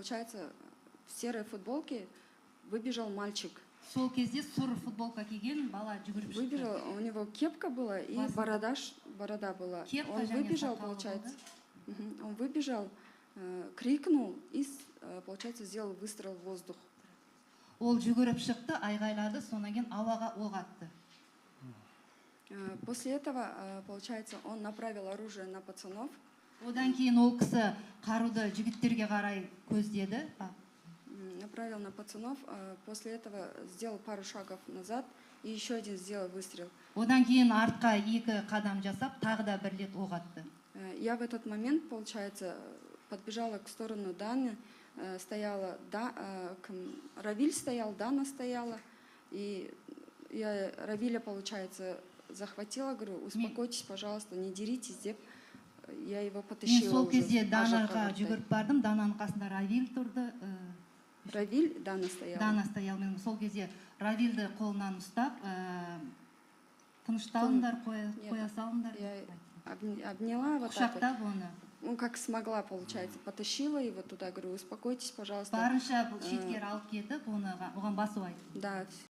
получается, в серой футболке выбежал мальчик. Сол кезде сұр футболка киген бала жүгіріп шықты. Выбежал, у него кепка была и борода была. Он выбежал, получается. Он выбежал, крикнул и, получается, сделал выстрел в воздух. Ол жүгіріп шықты, айғайлады, сонан кейін ауаға оқ атты. После этого, получается, он направил оружие на пацанов. Одан кейін ол кісі қаруды жігіттерге қарай көздеді. Направил на пацанов. После этого сделал пару шагов назад и еще один сделал выстрел. Одан кейін артқа екі қадам жасап, тағы да бір рет оқ атты. Я в этот момент, получается, подбежала к сторону Даны, стояла, Равиль стоял, Дана стояла, и я Равиля, получается, захватила, говорю, успокойтесь, пожалуйста, не деритесь, деп. Я его потащила. Мен сол кезде Данаға жүгіріп бардым, Дананың қасында Равиль тұрды. Равиль, Дана стояла. Дана стоял. Мен сол кезде Равильді қолынан ұстап, тынышталыңдар, қоя салыңдар. Я обняла вот так вот. Құшақтап оны. Ну, как смогла, получается, потащила его туда, говорю, успокойтесь, пожалуйста. Барынша бұл шеткер алып кетіп, оған басу айтты. Да.